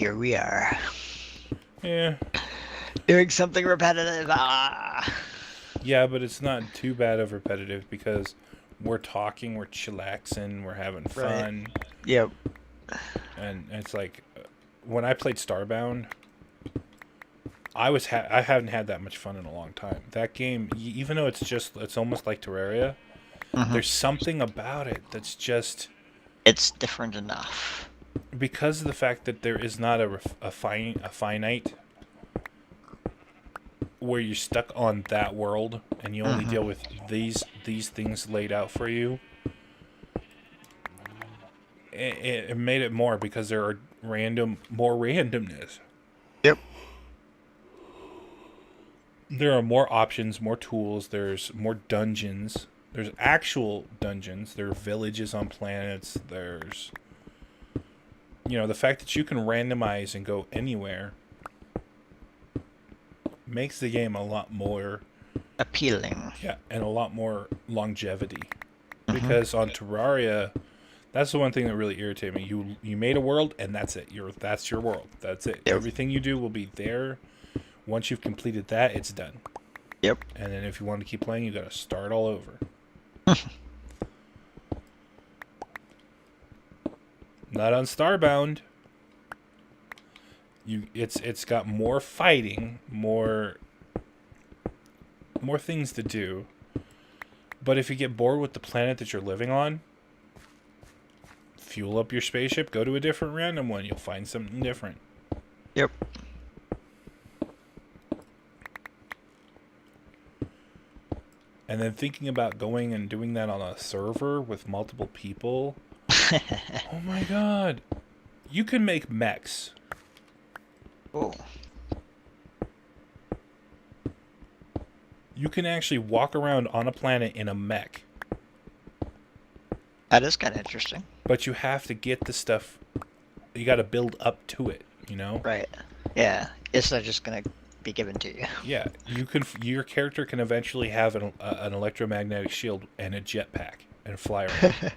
here we are. Yeah. Doing something repetitive. Ah. Yeah, but it's not too bad of repetitive because we're talking, we're chillaxing, we're having Right. fun. Yep. And it's like when I played Starbound, I haven't had that much fun in a long time. That game, even though it's almost like Terraria, Hmm. there's something about it that's just It's different enough. because of the fact that there is not a finite where you're stuck on that world and you only deal Hmm. with these things laid out for you. It made it more because there are more randomness. Yep. There are more options, more tools. There's more dungeons. There's actual dungeons. There are villages on planets. There's, the fact that you can randomize and go anywhere makes the game a lot more, Appealing. yeah, and a lot more longevity. Hmm. Because on Terraria, that's the one thing that really irritated me. You made a world and that's it. That's your world. That's it. Yep. Everything you do will be there. Once you've completed that, it's done. Yep. And then if you want to keep playing, you got to start all over. Not on Starbound. It's got more fighting, more things to do. But if you get bored with the planet that you're living on, fuel up your spaceship, go to a different random one. You'll find something different. Yep. And then thinking about going and doing that on a server with multiple people. Oh my god. You can make mechs. Oh. You can actually walk around on a planet in a mech. That is kind of interesting. But you have to get the stuff. You got to build up to it, you know? Right. Yeah. It's not just gonna be given to you. Yeah, you can. Your character can eventually have an electromagnetic shield and a jetpack and fly around.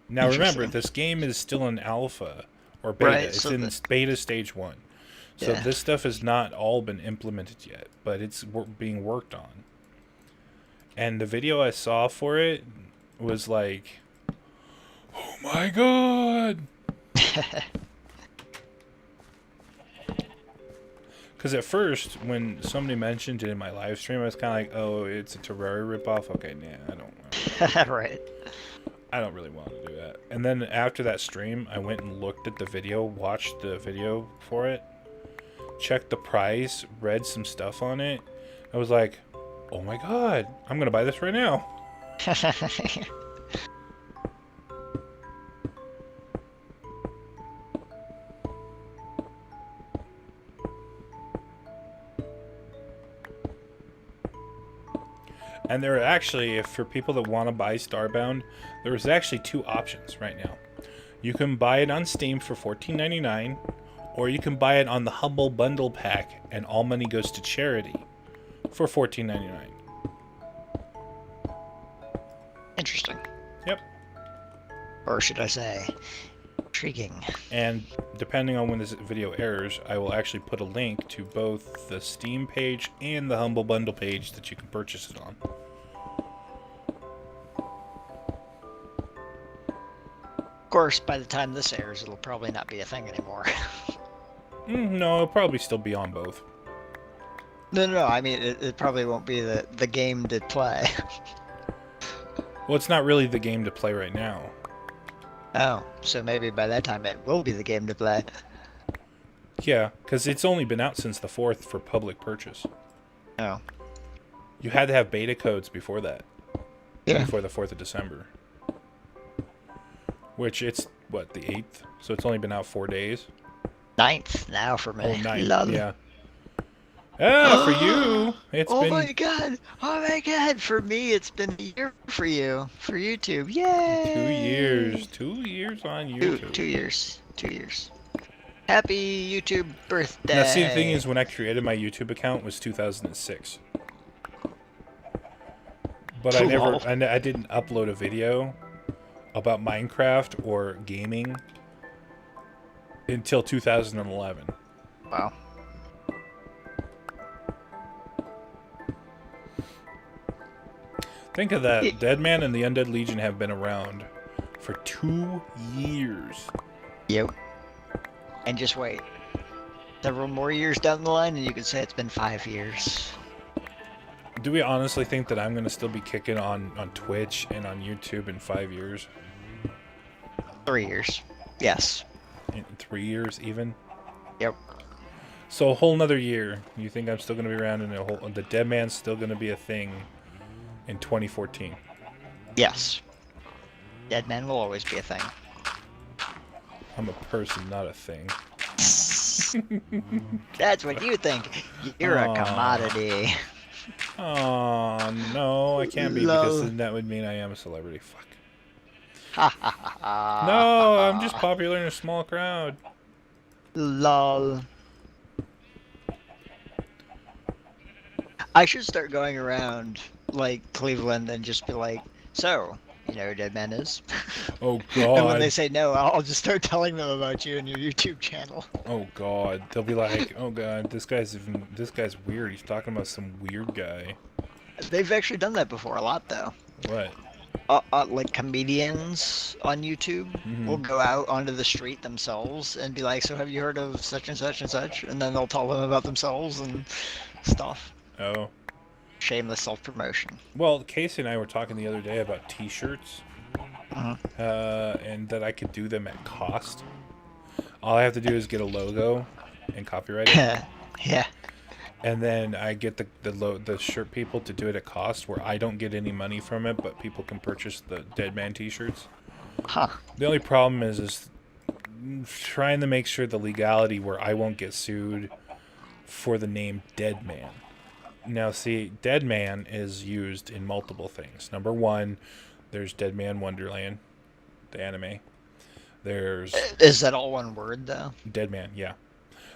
Now remember, Interesting. this game is still in alpha or beta. Right. It's So in beta stage 1. So yeah. this stuff has not all been implemented yet, but it's being worked on. And the video I saw for it was like, oh my god! Because at first, when somebody mentioned it in my live stream, I was kind of like, oh, it's a Terraria ripoff? Okay, nah, Right. I don't really want to do that. And then after that stream, I went and looked at the video, watched the video for it, checked the price, read some stuff on it. I was like, oh my god, I'm going to buy this right now. And there are actually, if for people that want to buy Starbound, there's actually 2 options right now. You can buy it on Steam for $14.99, or you can buy it on the Humble Bundle Pack, and all money goes to charity for $14.99. Interesting. Yep. Or should I say, intriguing. And depending on when this video airs, I will actually put a link to both the Steam page and the Humble Bundle page that you can purchase it on. Of course, by the time this airs, it'll probably not be a thing anymore. No, it'll probably still be on both. No. I mean, it probably won't be the game to play. Well, it's not really the game to play right now. Oh, so maybe by that time it will be the game to play. Yeah, because it's only been out since the 4th for public purchase. Oh. You had to have beta codes before that. Yeah. Before the 4th of December. Which it's, what, the 8th? So it's only been out 4 days? 9th now for me. Oh, 9th, Lol. yeah. Ah, for you, it's Oh been... my god! Oh my god! For me, it's been a year for you. For YouTube. Yay! 2 years. 2 years on YouTube. 2 years. 2 years. Happy YouTube birthday! Now, see, the thing is, when I created my YouTube account was 2006. But I didn't upload a video about Minecraft or gaming until 2011. Wow. Think of that. Deadman and the Undead Legion have been around for 2 years. Yep. And just wait. Several more years down the line, and you could say it's been 5 years. Do we honestly think that I'm going to still be kicking on Twitch and on YouTube in 5 years? 3 years. Yes. In 3 years, even? Yep. So a whole nother year. You think I'm still going to be around, and the Deadman's still going to be a thing in 2014? Yes. Deadman will always be a thing. I'm a person, not a thing. That's what you think. You're a commodity. Oh, no, I can't be, because then that would mean I am a celebrity. Fuck. Ha ha ha ha. No, I'm just popular in a small crowd. Lol. I should start going around, like, Cleveland and just be like, so, you know who Deadman is? Oh, God. And when they say no, I'll just start telling them about you and your YouTube channel. Oh, God. They'll be like, oh, God, this guy's weird. He's talking about some weird guy. They've actually done that before a lot, though. What? Like comedians on YouTube will go out onto the street themselves and be like, so have you heard of such and such and such? And then they'll tell them about themselves and stuff. Oh. Shameless self-promotion. Well, Casey and I were talking the other day about t-shirts. And that I could do them at cost. All I have to do is get a logo and copyright it. Yeah. And then I get the shirt people to do it at cost, where I don't get any money from it, but people can purchase the Deadman t-shirts. Huh. The only problem is trying to make sure the legality where I won't get sued for the name Deadman. Now, see, Deadman is used in multiple things. Number one, there's Deadman Wonderland, the anime. There's... Is that all one word, though? Deadman, yeah.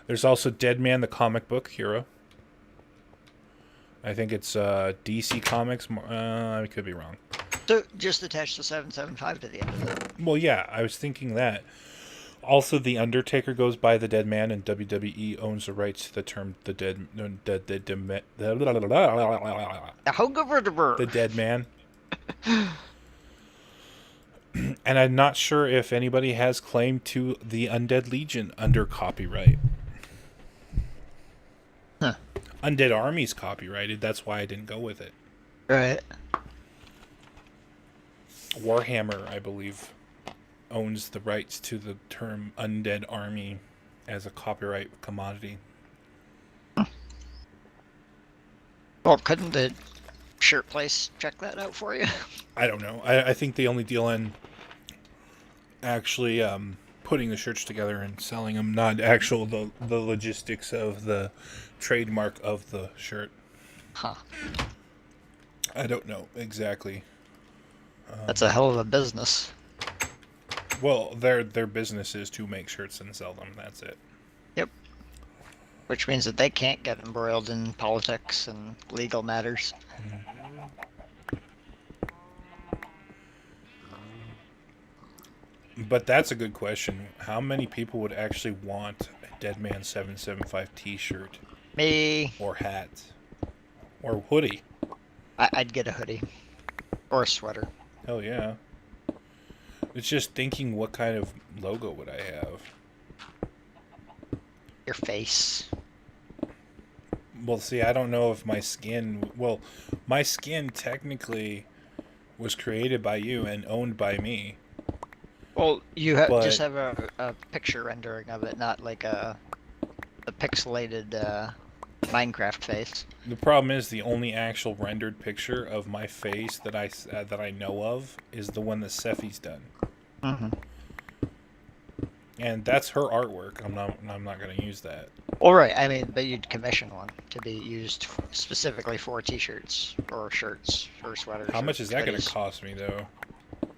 There's also Deadman, the comic book hero. I think it's DC Comics. I could be wrong. So just attach the 775 to the end of it. Well, yeah, I was thinking that. Also, The Undertaker goes by the Deadman, and WWE owns the rights to the term the Deadman. And I'm not sure if anybody has claim to the Undead Legion under copyright. Huh. Undead Army's copyrighted. That's why I didn't go with it. Right. Warhammer, I believe, owns the rights to the term Undead Army as a copyright commodity. Well, couldn't the shirt place check that out for you? I don't know. I think they only deal in actually putting the shirts together and selling them, not actual the logistics of the trademark of the shirt. Huh. I don't know exactly. That's a hell of a business. Well, their business is to make shirts and sell them. That's it. Yep. Which means that they can't get embroiled in politics and legal matters. But that's a good question. How many people would actually want a Deadman 775 t-shirt? Me. Or hat? Or hoodie? I'd get a hoodie. Or a sweater. Hell yeah. It's just thinking, what kind of logo would I have? Your face. Well, see, I don't know if my skin... Well, my skin technically was created by you and owned by me. Well, you just have a picture rendering of it, not like a pixelated Minecraft face. The problem is the only actual rendered picture of my face that I know of is the one that Sephi's done. Mm-hmm. And that's her artwork. I'm not going to use that. All right. I mean, but you'd commission one to be used specifically for t-shirts or shirts or sweaters. How much is that going to cost me, though?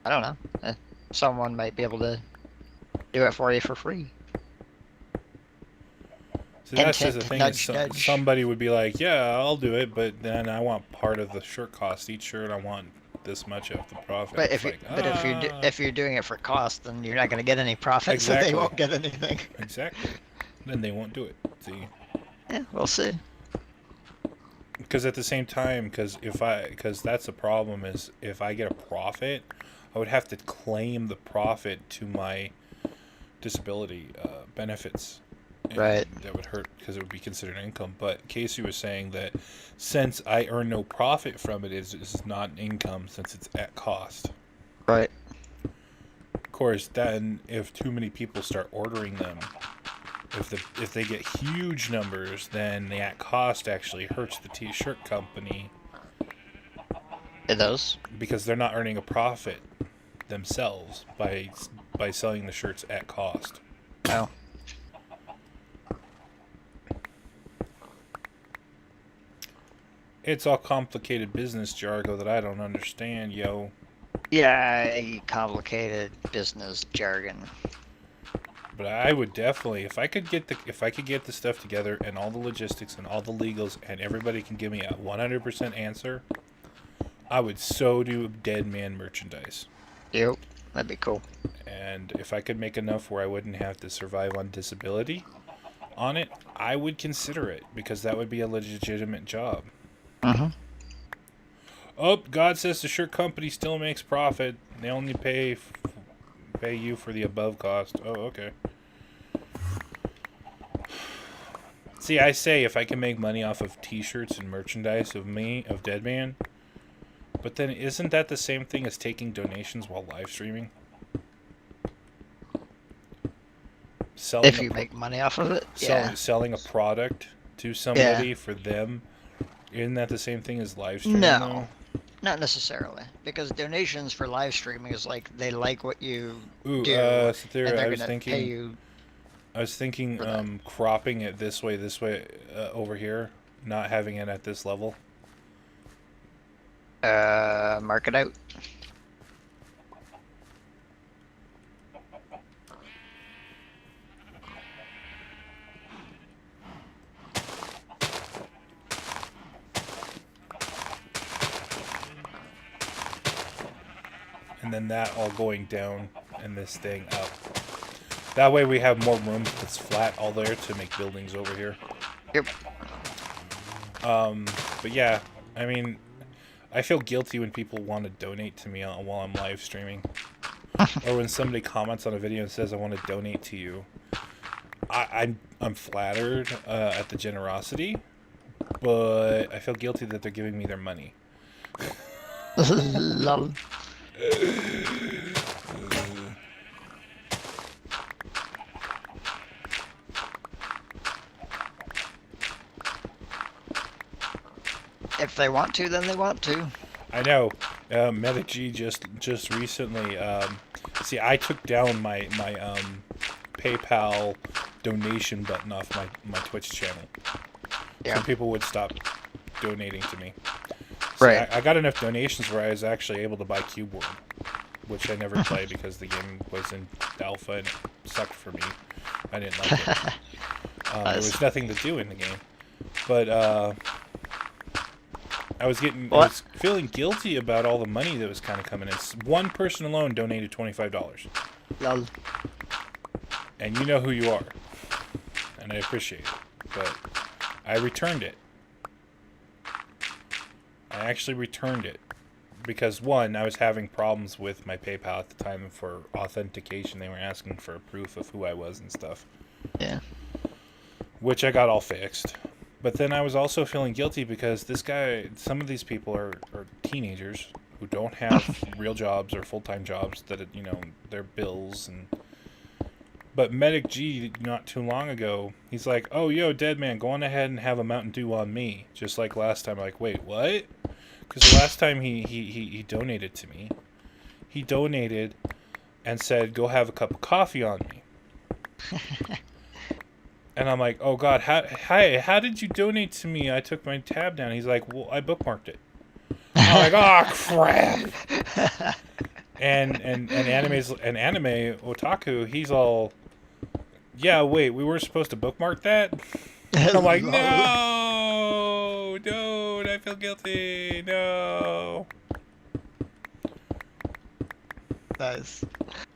I don't know. Someone might be able to do it for you for free. So that's just the thing. Nudge, somebody would be like, yeah, I'll do it, but then I want part of the shirt cost. Each shirt, I want this much of the profit. But It's like, if you're doing it for cost, then you're not going to get any profit, so they exactly, won't get anything. exactly. Then they won't do it. See, Yeah, we'll see. because at the same time, because that's the problem is if I get a profit, I would have to claim the profit to my disability benefits. And Right. that would hurt because it would be considered income. But Casey was saying that since I earn no profit from it, it's not income since it's at cost. Right. Of course, then if too many people start ordering them, if they get huge numbers, then the at cost actually hurts the T-shirt company It does. because they're not earning a profit themselves by selling the shirts at cost. Oh. It's all complicated business jargon that I don't understand, yo. Yeah, complicated business jargon. But I would definitely, if I could get the stuff together and all the logistics and all the legals and everybody can give me a 100% answer, I would so do Dead Man merchandise. Yep, that'd be cool. And if I could make enough where I wouldn't have to survive on disability on it, I would consider it because that would be a legitimate job. Uh-huh. Oh, God says the shirt company still makes profit. They only pay you for the above cost. Oh, okay. See, I say if I can make money off of T-shirts and merchandise of me, of Deadman, but then isn't that the same thing as taking donations while live streaming? If you make money off of it, yeah. Selling a product to somebody for them, isn't that the same thing as live streaming? No, though? not necessarily. Because donations for live streaming is like they like what you do, Sythera, and they're gonna pay you. I was thinking cropping it this way, over here, not having it at this level. Mark it out. And then that all going down and this thing up. That way we have more room that's flat all there to make buildings over here. Yep. But yeah, I mean, I feel guilty when people want to donate to me while I'm live streaming. Or when somebody comments on a video and says, I want to donate to you. I'm flattered at the generosity, but I feel guilty that they're giving me their money. Lol. If they want to, then they want to. I know. Medic G just recently. See, I took down my PayPal donation button off my Twitch channel. Yeah. So people would stop donating to me. So Right. I got enough donations where I was actually able to buy Cube World, which I never played because the game was in alpha and it sucked for me. I didn't like it. There was nothing to do in the game. But I was feeling guilty about all the money that was kind of coming in. One person alone donated $25. Lol. And you know who you are. And I appreciate it. But I returned it. I actually returned it. Because, one, I was having problems with my PayPal at the time for authentication. They were asking for a proof of who I was and stuff. Yeah. Which I got all fixed. But then I was also feeling guilty because some of these people are teenagers who don't have real jobs or full-time jobs that, their bills. But Medic G, not too long ago, he's like, oh, yo, Deadman, go on ahead and have a Mountain Dew on me. Just like last time. I'm like, wait, what? Because the last time he donated to me, he donated and said, go have a cup of coffee on me. And I'm like, oh, God, how did you donate to me? I took my tab down. He's like, well, I bookmarked it. I'm like, oh, crap. And anime otaku, he's all, yeah, wait, we were supposed to bookmark that? And I'm like, no, dude, I feel guilty, no. Nice.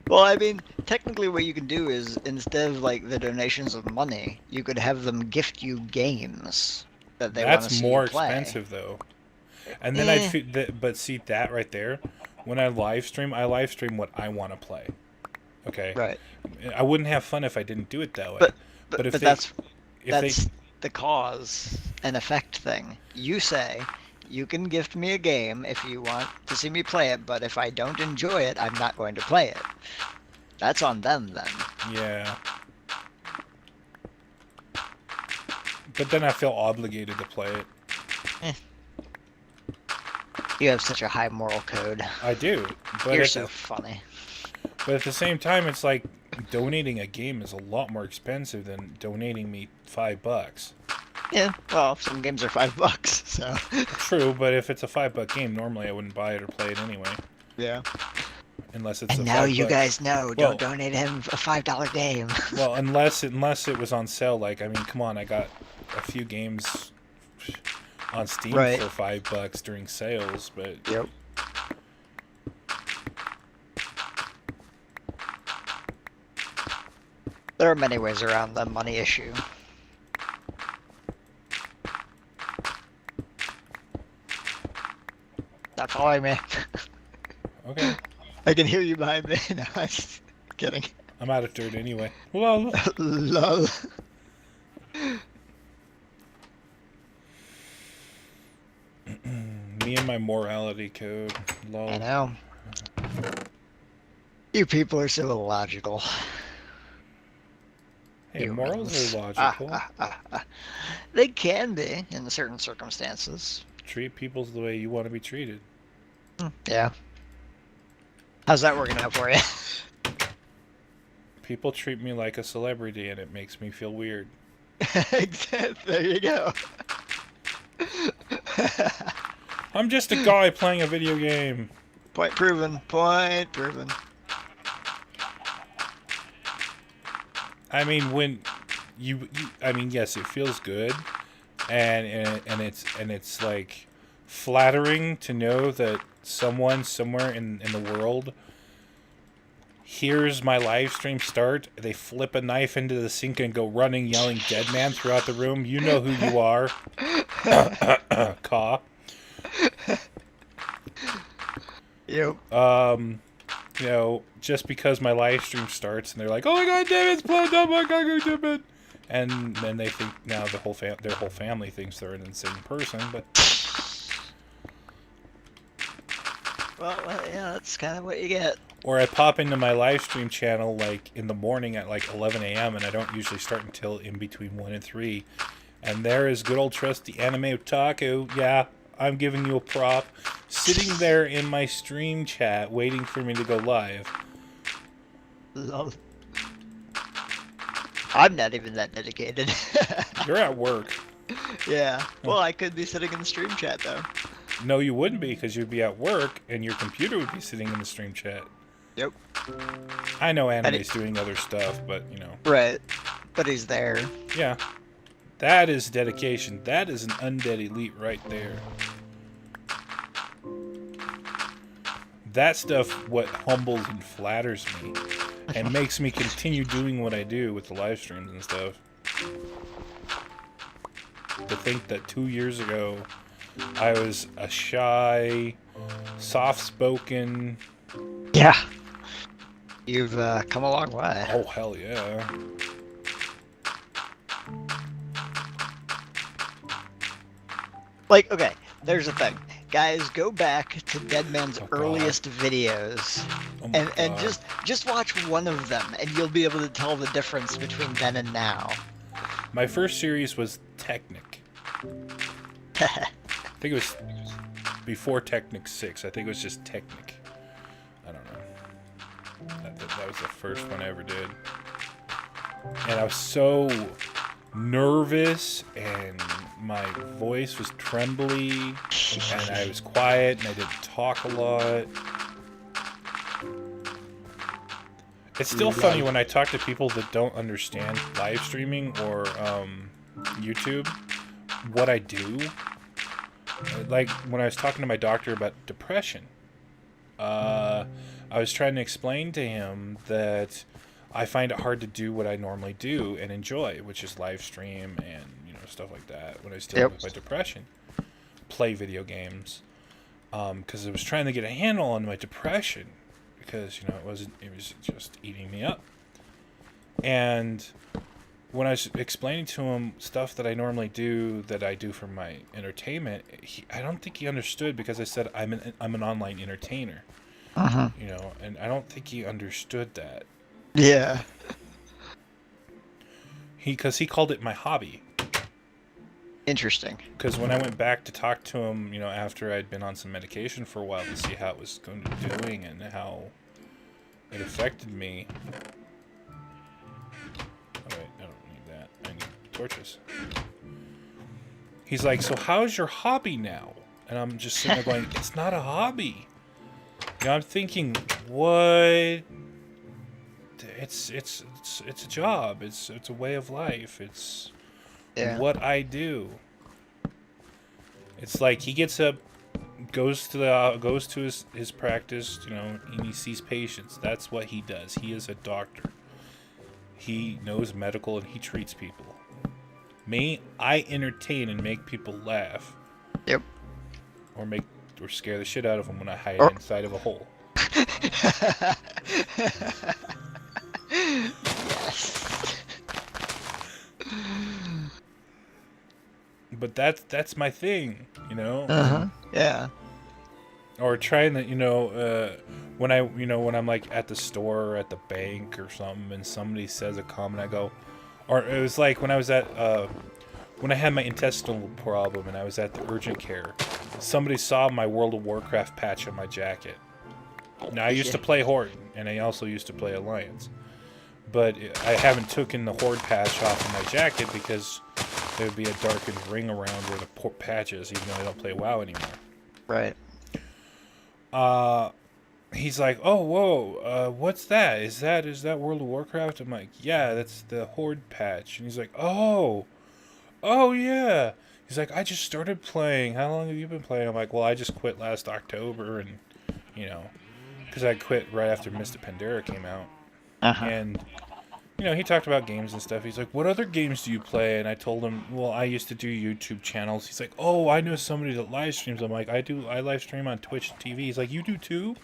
Well, I mean, technically what you can do is, instead of, like, the donations of money, you could have them gift you games that they want That's to see you more play. expensive though. And then Eh, but see that right there, when I live stream what I want to play. Okay, right. I wouldn't have fun if I didn't do it that way. But, But but, if but they, that's if they, that's the cause and effect thing. You say, you can gift me a game if you want to see me play it, but if I don't enjoy it, I'm not going to play it. That's on them then. yeah. But then I feel obligated to play it. Eh. You have such a high moral code. I do, but You're at so the, funny. but at the same time, it's like donating a game is a lot more expensive than donating me $5. Yeah, well, some games are $5, so. True, but if it's a $5 game, normally I wouldn't buy it or play it anyway. Yeah. Unless it's And a now $5. you guys know, Well, don't donate him a $5 game. well, unless it was on sale. Like, I mean, come on, I got a few games on Steam Right. for $5 during sales, but Yep. There are many ways around the money issue. Not following me. okay. I can hear you behind me. No, I'm just kidding. I'm out of dirt anyway. Lol. Lol. Me and my morality code. Lol. I know. You people are so illogical. Hey, morals Humans. are logical. They can be in certain circumstances. Treat people the way you want to be treated. Yeah. How's that working out for you? People treat me like a celebrity, and it makes me feel weird. There you go. I'm just a guy playing a video game. Point proven. Point proven. I mean, when I mean, yes, it feels good, and it's like flattering to know that someone somewhere in the world hears my live stream start. They flip a knife into the sink and go running, yelling "dead man" throughout the room. You know who you are. Caw. Yep. You know, just because my live stream starts and they're like, "Oh my god, David's playing! Oh my god, go David!" And then they think now their whole family thinks they're an insane person. But Well, yeah, that's kind of what you get. or I pop into my live stream channel like in the morning at like 11 a.m. and I don't usually start until in between 1 and 3. And there is good old trusty anime otaku. Yeah, I'm giving you a prop. Sitting there in my stream chat waiting for me to go live. Lol. I'm not even that dedicated. You're at work. Yeah. Well, I could be sitting in the stream chat though. No, you wouldn't be because you'd be at work and your computer would be sitting in the stream chat. Yep. I know anime's doing other stuff, but you know. Right. But he's there. Yeah. That is dedication. That is an undead elite right there. That stuff what humbles and flatters me and makes me continue doing what I do with the live streams and stuff. To think that 2 years ago I was a shy, soft-spoken... Yeah. You've come a long way. Oh, hell yeah. Like, okay, there's the thing. Guys, go back to Deadman's God. earliest videos Oh my and God. just watch one of them and you'll be able to tell the difference between then and now. My first series was Technic. I think it was before Technic 6. I think it was just Technic. I don't know. That was the first one I ever did. And I was so nervous and my voice was trembly and I was quiet and I didn't talk a lot. It's still funny when I talk to people that don't understand live streaming or YouTube what I do. Like when I was talking to my doctor about depression, I I was trying to explain to him that I find it hard to do what I normally do and enjoy, which is live stream and stuff like that when I was dealing Yep. with my depression, play video games, because I was trying to get a handle on my depression because it was just eating me up. And when I was explaining to him stuff that I normally do, that I do for my entertainment, I don't think he understood, because I said I'm an online entertainer, Uh-huh. and I don't think he understood that. Yeah. Because he called it my hobby. Interesting. Because when I went back to talk to him, after I'd been on some medication for a while to see how it was doing and how it affected me. Oh wait, I don't need that. I need torches. He's like, so how's your hobby now? And I'm just sitting there going, it's not a hobby. I'm thinking, what? It's a job. It's a way of life. It's what I do. It's like he gets up, goes to his practice, and he sees patients. That's what he does. He is a doctor. He knows medical and he treats people. Me, I entertain and make people laugh. Yep. Or scare the shit out of them when I hide inside of a hole. Yes. But that's my thing, Uh-huh. Yeah. Or trying to, when I'm like at the store or at the bank or something, and somebody says a comment, I go, or it was like when I was at, when I had my intestinal problem and I was at the urgent care, somebody saw my World of Warcraft patch on my jacket. Now I used to play Horde, and I also used to play Alliance, but I haven't taken the Horde patch off of my jacket because there would be a darkened ring around where the patch is, even though I don't play WoW anymore. Right. He's like, oh, whoa, what's that? Is that World of Warcraft? I'm like, yeah, that's the Horde patch. And he's like, oh, yeah. He's like, I just started playing. How long have you been playing? I'm like, well, I just quit last October, and, because I quit right after Mist of Pandaria came out. Uh-huh. And, he talked about games and stuff. He's like, what other games do you play? And I told him, well, I used to do YouTube channels. He's like, oh, I know somebody that live streams. I'm like, I live stream on Twitch TV. He's like, you do too?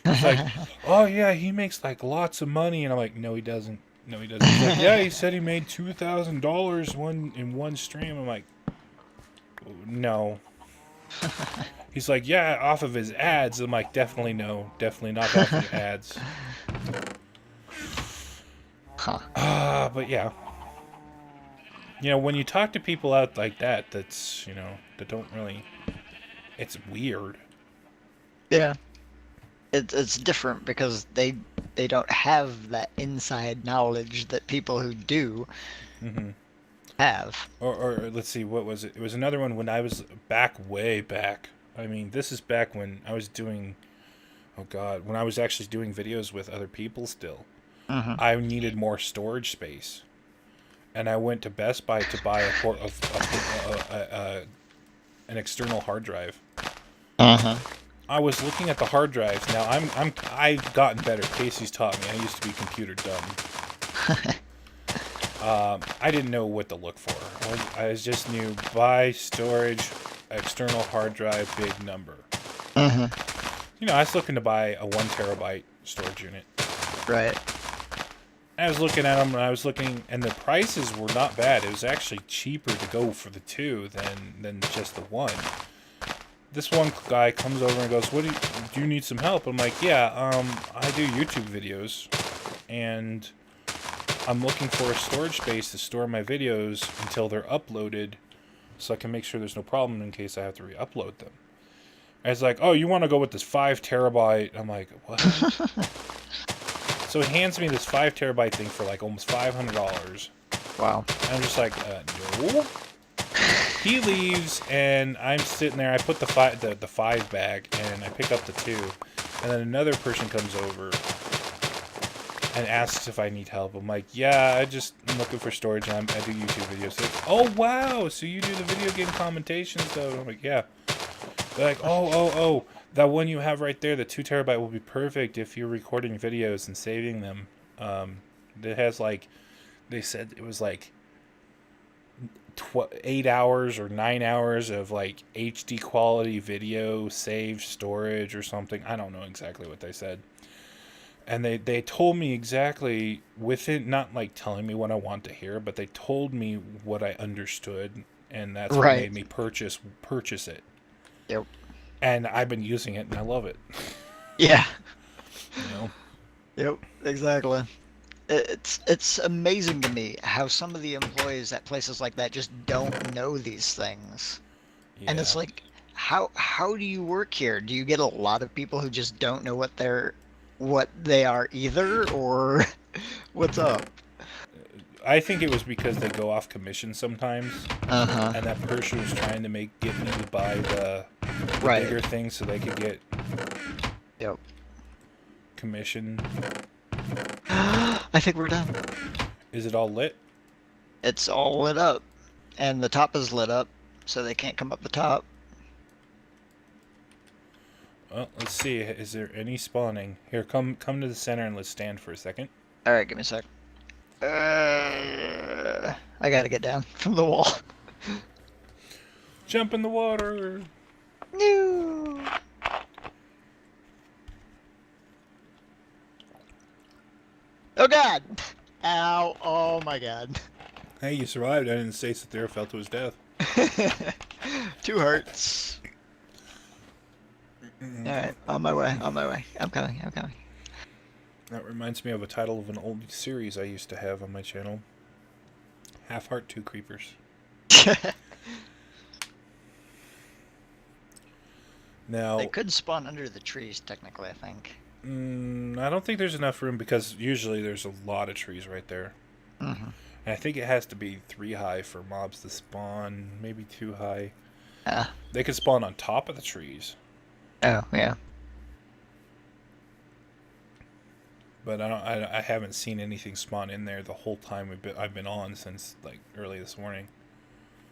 He's like, oh, yeah, he makes, like, lots of money. And I'm like, no, he doesn't. No, he doesn't. He's like, yeah, he said he made $2,000 in one stream. I'm like, no. He's like, yeah, off of his ads. I'm like, definitely no. Definitely not off of ads. Huh. But yeah. When you talk to people out like that, that's, that don't really... It's weird. Yeah. It's different because they don't have that inside knowledge that people who do have. Or let's see, what was it? It was another one when I was way back. I mean, this is back when I was doing... Oh, God. When I was actually doing videos with other people still. I needed more storage space. And I went to Best Buy to buy an external hard drive. I was looking at the hard drives. Now I've gotten better. Casey's taught me. I used to be computer dumb. I didn't know what to look for. I just knew buy storage, external hard drive, big number. I was looking to buy a 1 terabyte storage unit. Right. I was looking at them, and the prices were not bad. It was actually cheaper to go for the 2 than just the 1. This one guy comes over and goes, do you need some help? I'm like, yeah, I do YouTube videos, and I'm looking for a storage space to store my videos until they're uploaded, so I can make sure there's no problem in case I have to re-upload them. And it's like, oh, you want to go with this 5 terabyte? I'm like, what? So he hands me this 5 terabyte thing for like almost $500. Wow. And I'm just like, no. He leaves, and I'm sitting there. I put the 5 bag, and I pick up the 2, and then another person comes over and asks if I need help. I'm like, yeah, I'm looking for storage, and I do YouTube videos. Like, oh wow, so you do the video game commentations though? I'm like, yeah. They're like, oh, that one you have right there, the 2 terabyte will be perfect if you're recording videos and saving them. It has like, they said it was like 8 hours or 9 hours of like HD quality video saved storage or something. I don't know exactly what they said. And they told me exactly within, not like telling me what I want to hear, but they told me what I understood, and that's what Right. made me purchase it. Yep. And I've been using it, and I love it. Yeah. You know? Yep. Exactly. It's amazing to me how some of the employees at places like that just don't know these things. And it's Yeah. like, how do you work here? Do you get a lot of people who just don't know what they are either, or what's up? I think it was because they go off commission sometimes, Uh-huh. and that person was trying to get me to buy the Right. bigger thing so they could get Yep. commission. I think we're done. Is it all lit? It's all lit up, and the top is lit up, so they can't come up the top. Well, let's see. Is there any spawning? Here, come to the center and let's stand for a second. All right, give me a sec. I gotta get down from the wall. Jump in the water. No. Oh God! Ow! Oh my God! Hey, you survived. I didn't say Sythera fell to his death. 2 hearts. All right, on my way. On my way. I'm coming. I'm coming. That reminds me of a title of an old series I used to have on my channel. Half Heart, 2 Creepers. Now, They could spawn under the trees, technically, I think. I don't think there's enough room because usually there's a lot of trees right there. Mm-hmm. And I think it has to be 3 high for mobs to spawn, maybe 2 high. They could spawn on top of the trees. Oh, yeah. But I haven't seen anything spawn in there the whole time I've been on since like early this morning.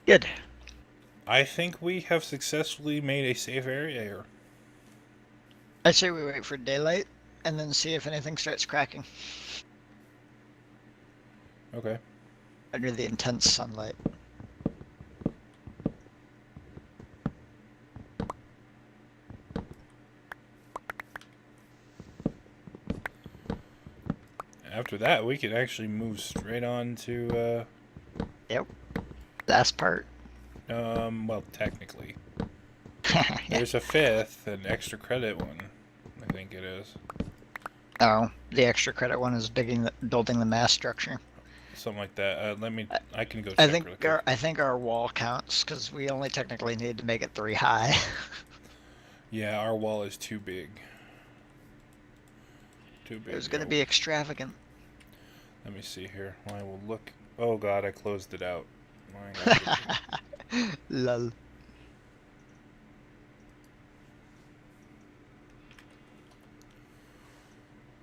Good. I think we have successfully made a safe area here. I say we wait for daylight and then see if anything starts cracking Okay. under the intense sunlight. After that, we can actually move straight on to, Yep. Last part. well, technically. Yeah. There's a 5th, an extra credit one, I think it is. Oh, the extra credit one is building the mass structure. Something like that. I can go check I really think quick. I think our wall counts because we only technically need to make it 3 high. Yeah, our wall is too big. Too big. It was gonna be extravagant. Let me see here. I will look. Oh god, I closed it out. My god. Lol.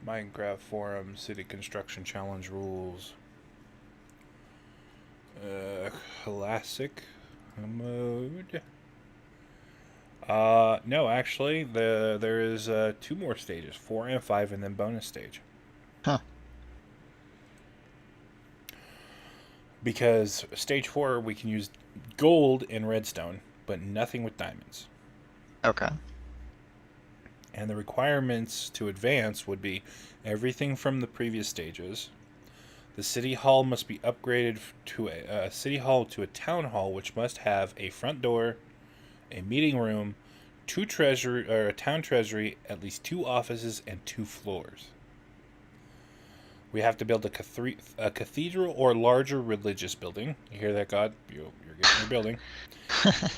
Minecraft forum, city construction challenge rules. Classic mode. No, actually, there is 2 more stages, 4 and 5, and then bonus stage. Huh. Because stage 4 we can use gold and redstone, but nothing with diamonds. Okay. And the requirements to advance would be everything from the previous stages. The city hall must be upgraded to a city hall to a town hall, which must have a front door, a meeting room, a town treasury, at least 2 offices, and 2 floors. We have to build a cathedral or larger religious building. You hear that, God? You're getting your building.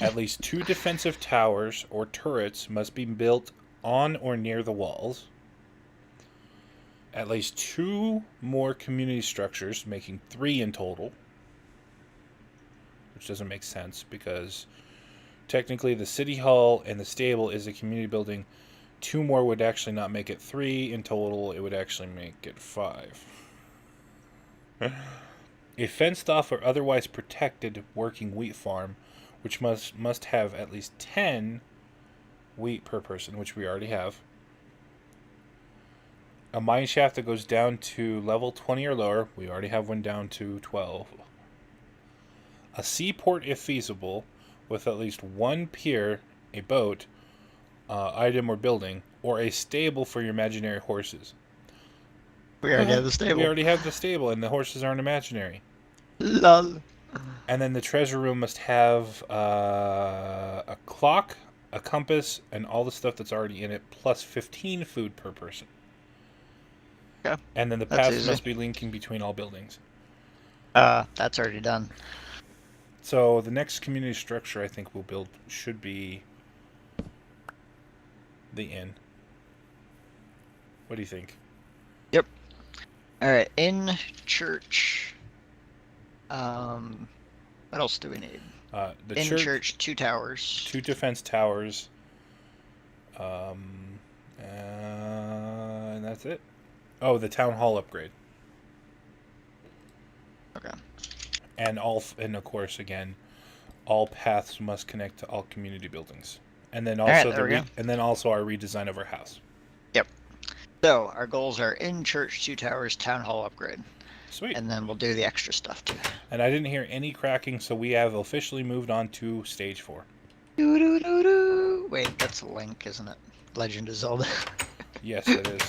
At least 2 defensive towers or turrets must be built on or near the walls. At least 2 more community structures, making 3 in total. Which doesn't make sense because technically the city hall and the stable is a community building. 2 more would actually not make it 3 in total. It would actually make it 5. A fenced off or otherwise protected working wheat farm, which must have at least 10 wheat per person, which we already have. A mine shaft that goes down to level 20 or lower. We already have one down to 12. A seaport, if feasible, with at least one pier, a boat, item or building, or a stable for your imaginary horses. We already have the We stable. already have the stable, and the horses aren't imaginary. Lol. And then the treasure room must have a clock, a compass, and all the stuff that's already in it, plus 15 food per person. Okay, And then the that's paths easy. must be linking between all buildings. That's already done. So the next community structure I think we'll build should be the inn. What do you think? Yep. All right, in church. What else do we need? The In church, 2 towers. 2 defense towers, and that's it. Oh, the town hall upgrade, Okay. and and of course again, all paths must connect to all community buildings, and then also Alright, there we go. and then also our redesign of our house. Yep. So our goals are in church, 2 towers, town hall upgrade, Sweet. and then we'll do the extra stuff too. And I didn't hear any cracking, so we have officially moved on to stage 4. Doo-doo-doo-doo. Wait, that's a Link, isn't it? Legend of Zelda. Yes, it is.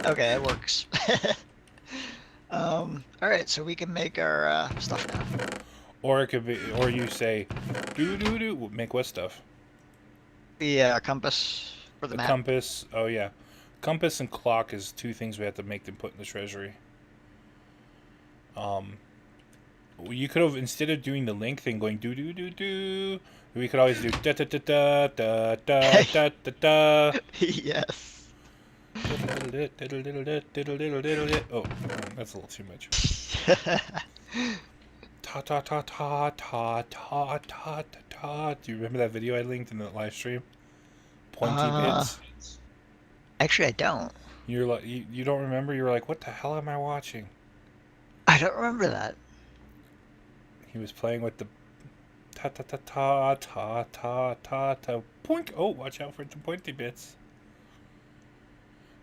Okay, it works. Alright, so we can make our stuff now. Or it could be, or you say, do. Make what stuff? The compass for the The map. compass. Oh yeah, compass and clock is 2 things we have to make them put in the treasury. You could have, instead of doing the link thing, going do, we could always do da da da da da da da da da. Yes. Oh, that's a little too much. Ta ta ta ta ta ta ta ta. Do you remember that video I linked in the live stream? Pointy bits. Actually, I don't. You're like, you don't remember? You were like, what the hell am I watching? I don't remember that. He was playing with the ta ta ta ta ta ta ta ta poink. Oh, watch out for the pointy bits.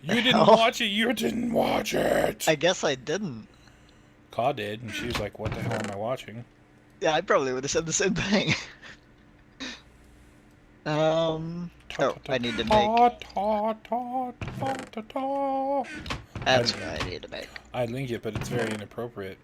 You didn't watch it. You didn't watch it. I guess I didn't. Ka did, and she was like, what the hell am I watching? Yeah, I probably would have said the same thing. Oh, I need to make. That's what I need to make. I'd link it, but it's very inappropriate.